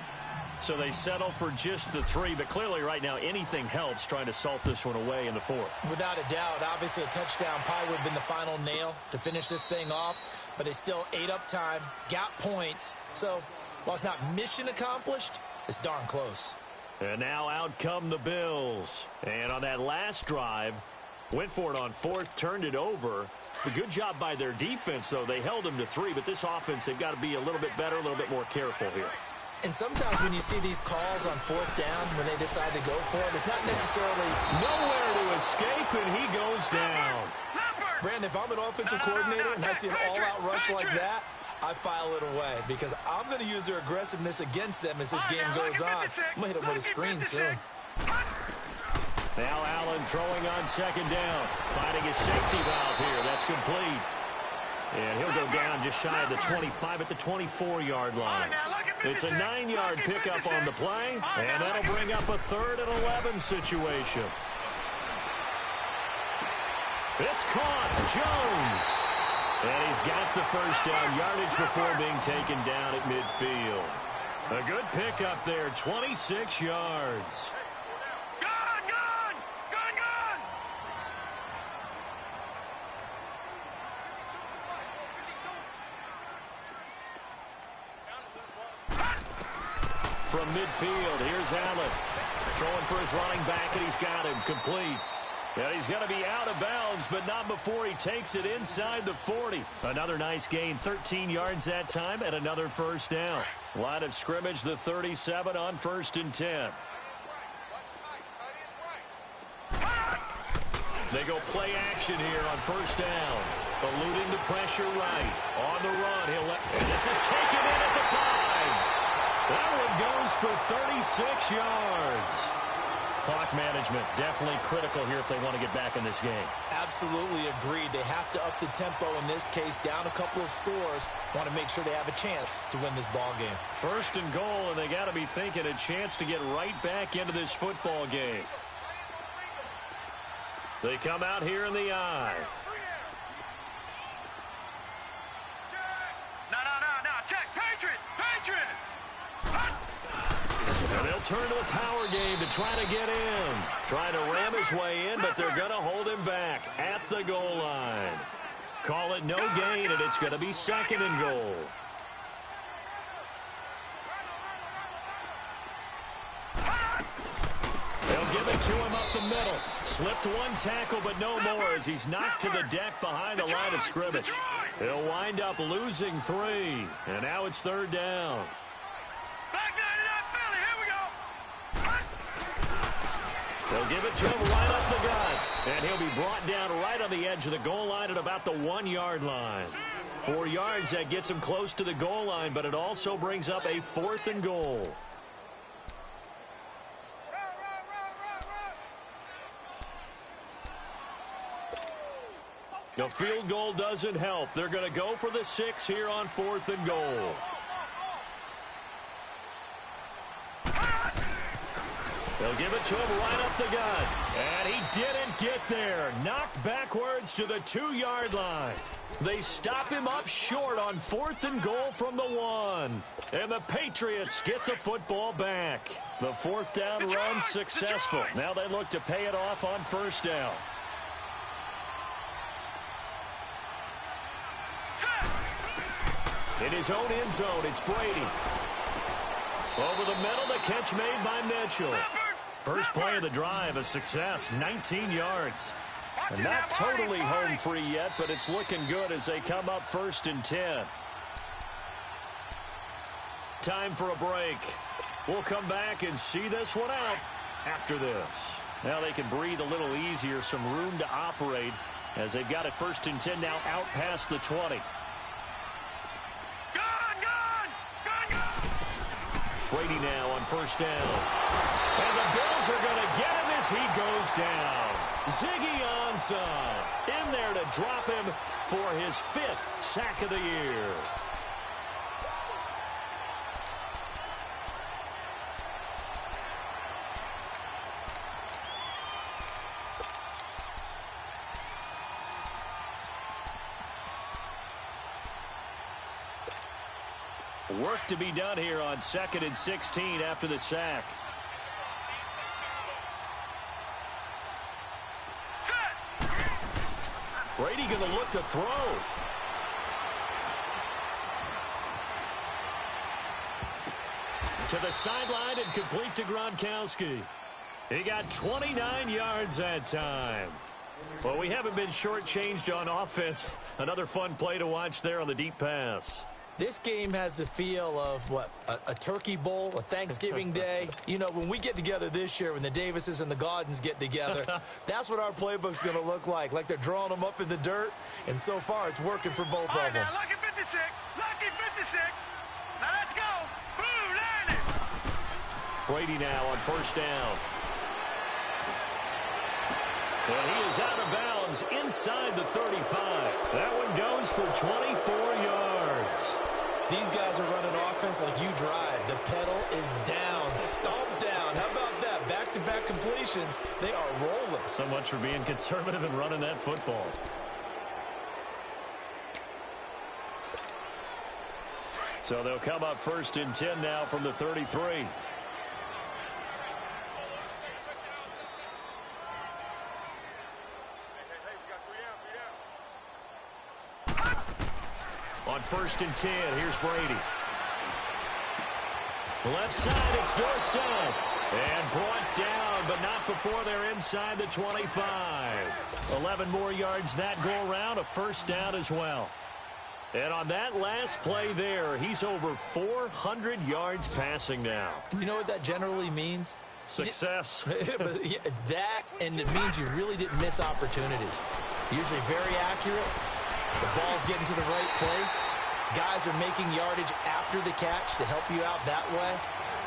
So they settle for just the 3, but clearly right now anything helps trying to salt this one away in the 4th. Without a doubt, obviously a touchdown probably would have been the final nail to finish this thing off, but they still ate up time, got points. So while it's not mission accomplished, it's darn close. And now out come the Bills. And on that last drive, went for it on 4th, turned it over. A good job by their defense, though. They held them to 3, but this offense, they've got to be a little bit better, a little bit more careful here. And sometimes when you see these calls on 4th down, when they decide to go for it, it's not necessarily nowhere to escape, and he goes down. Brandon, if I'm an offensive coordinator and I see an all-out rush like that, I file it away because I'm going to use their aggressiveness against them as this game goes on. I'm going to hit them with a screen soon. Now Allen throwing on 2nd down, finding his safety valve here. That's complete. And he'll go down just shy of the 25 at the 24-yard line. It's a 9-yard pickup on the play, and that'll bring up a 3rd and 11 situation. It's caught. Jones. And he's got the 1st down yardage before being taken down at midfield. A good pickup there, 26 yards. from midfield. Here's Allen. Throwing for his running back, and he's got him complete. Yeah, he's going to be out of bounds, but not before he takes it inside the 40. Another nice gain, 13 yards that time, and another first down. Line of scrimmage, the 37 on 1st and 10. They go play action here on 1st down. Eluding the pressure right. On the run, and this is taken in at the 5. That one goes for 36 yards. Clock management definitely critical here if they want to get back in this game. Absolutely agreed. They have to up the tempo in this case, down a couple of scores. Want to make sure they have a chance to win this ball game. 1st and goal, and they got to be thinking a chance to get right back into this football game. They come out here in the I. No. Check. Patriot. And they'll turn to the power game to try to get in. Trying to ram his way in, but they're going to hold him back at the goal line. Call it no gain, and it's going to be 2nd and goal. They'll give it to him up the middle. Slipped one tackle, but no more as he's knocked to the deck behind the line of scrimmage. He'll wind up losing 3, and now it's 3rd down. They'll give it to him right up the gut. And he'll be brought down right on the edge of the goal line at about the 1-yard line. 4 yards, that gets him close to the goal line, but it also brings up a 4th and goal. The field goal doesn't help. They're going to go for the 6 here on 4th and goal. They'll give it to him right up the gut. And he didn't get there. Knocked backwards to the 2-yard line. They stop him up short on 4th and goal from the 1. And the Patriots get the football back. The 4th down run successful. Now they look to pay it off on 1st down. In his own end zone, it's Brady. Over the middle, the catch made by Mitchell. First play of the drive, a success, 19 yards. And not totally home free yet, but it's looking good as they come up 1st and 10. Time for a break. We'll come back and see this one out after this. Now they can breathe a little easier, some room to operate as they've got it 1st and 10 now out past the 20. Brady now on 1st down. And the Bills are going to get him as he goes down. Ziggy Ansah in there to drop him for his 5th sack of the year. Work to be done here on 2nd and 16 after the sack. Brady going to look to throw. To the sideline and complete to Gronkowski. He got 29 yards that time. Well, we haven't been shortchanged on offense. Another fun play to watch there on the deep pass. This game has the feel of, what, a turkey bowl, a Thanksgiving day. You know, when we get together this year, when the Davises and the Gaudens get together, that's what our playbook's going to look like they're drawing them up in the dirt. And so far, it's working for both of them. Now, lucky 56. Now, let's go. Boom, land it. Brady now on 1st down. And he is out of bounds inside the 35. That one goes for 24 yards. These guys are running offense like you drive. The pedal is down, stomped down. How about that? Back-to-back completions. They are rolling. So much for being conservative and running that football. So they'll come up 1st and 10 now from the 33. On 1st and 10, here's Brady. Left side, it's Dorsett. And brought down, but not before they're inside the 25. 11 more yards that go around, a first down as well. And on that last play there, he's over 400 yards passing now. You know what that generally means? Success. That, and it means you really didn't miss opportunities. Usually very accurate. The ball's getting to the right place. Guys are making yardage after the catch to help you out that way.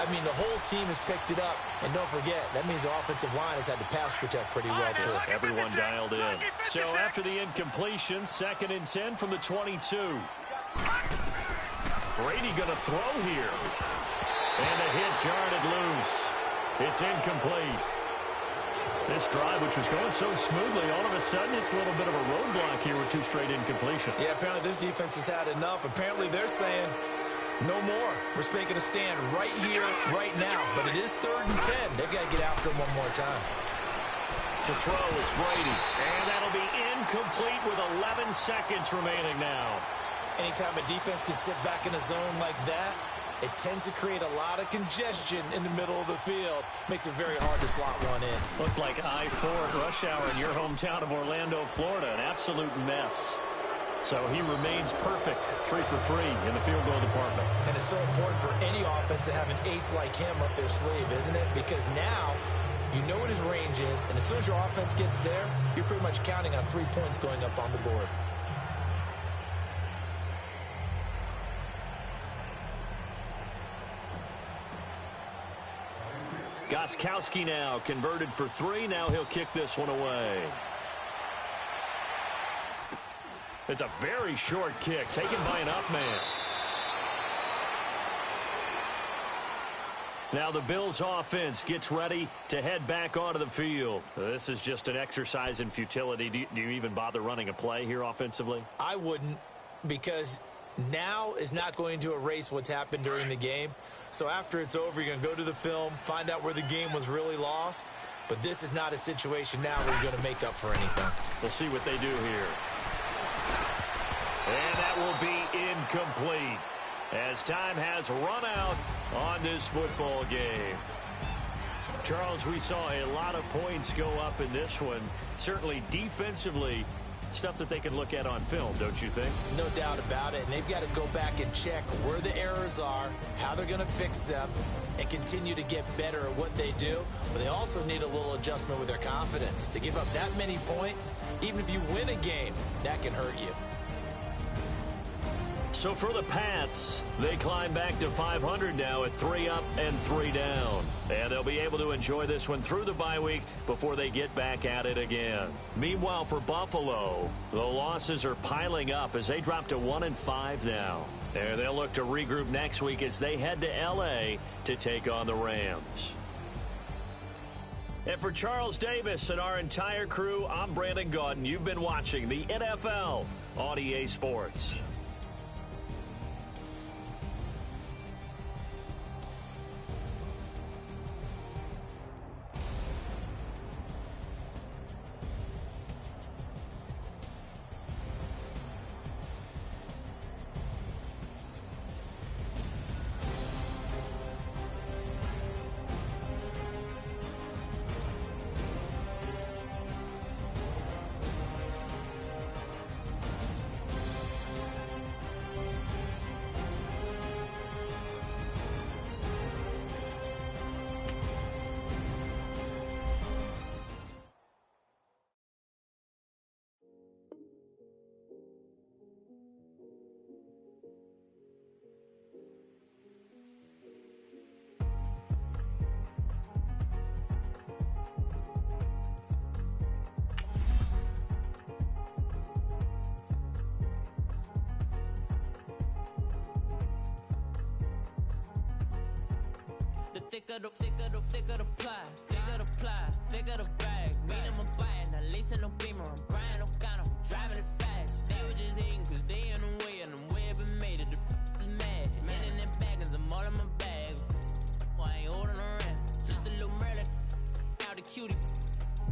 I mean, the whole team has picked it up. And don't forget, that means the offensive line has had to pass protect pretty well, too. Everyone dialed in. So after the incompletion, 2nd and 10 from the 22. Brady going to throw here. And the hit jarred it loose. It's incomplete. This drive, which was going so smoothly, all of a sudden it's a little bit of a roadblock here with 2 straight incompletions. Yeah, apparently this defense has had enough. Apparently they're saying, no more. We're making a stand right here, right now. But it is 3rd and 10. They've got to get after him one more time. To throw is Brady. And that'll be incomplete with 11 seconds remaining now. Anytime a defense can sit back in a zone like that, it tends to create a lot of congestion in the middle of the field. Makes it very hard to slot one in. Looked like I-4 at rush hour in your hometown of Orlando, Florida. An absolute mess. So he remains perfect, 3 for 3 in the field goal department. And it's so important for any offense to have an ace like him up their sleeve, isn't it? Because now you know what his range is, and as soon as your offense gets there, you're pretty much counting on 3 points going up on the board. Gostkowski now converted for 3. Now he'll kick this one away. It's a very short kick taken by an up man. Now the Bills offense gets ready to head back onto the field. This is just an exercise in futility. Do you even bother running a play here offensively? I wouldn't, because now is not going to erase what's happened during the game. So after it's over, you're going to go to the film, find out where the game was really lost. But this is not a situation now where you're going to make up for anything. We'll see what they do here. And that will be incomplete as time has run out on this football game. Charles, we saw a lot of points go up in this one. Certainly defensively, stuff that they can look at on film, don't you think? No doubt about it. And they've got to go back and check where the errors are, how they're going to fix them, and continue to get better at what they do. But they also need a little adjustment with their confidence. To give up that many points, even if you win a game, that can hurt you. So for the Pats, they climb back to 500 now at 3 up and 3 down. And they'll be able to enjoy this one through the bye week before they get back at it again. Meanwhile, for Buffalo, the losses are piling up as they drop to 1-5 now. And they'll look to regroup next week as they head to L.A. to take on the Rams. And for Charles Davis and our entire crew, I'm Brandon Gaudin. You've been watching the NFL on EA Sports. Thicker the ply, thicker the bag. Mean I'm a bite, now lace in no beamer. I'm Brian O'Connor, I'm driving it fast. They were just hating cause they in the way, and the way I've been made it. The mad, man in that bag, cause I'm all in my bag. Well, I ain't holding around, just a little Merlin. Out the cutie,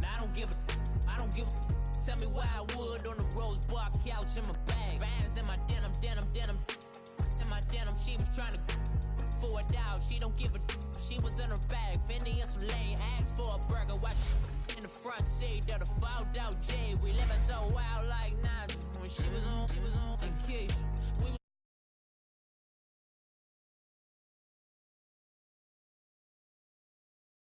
now I don't give a. Tell me why I would on the rose bar couch in my bag. Bands in my denim. In my denim, she was trying to. for a doubt. She don't give a she was in her bag. Fendi and some lane, asked for a burger. Watch in the front seat of the fouled out J. We living so wild like now.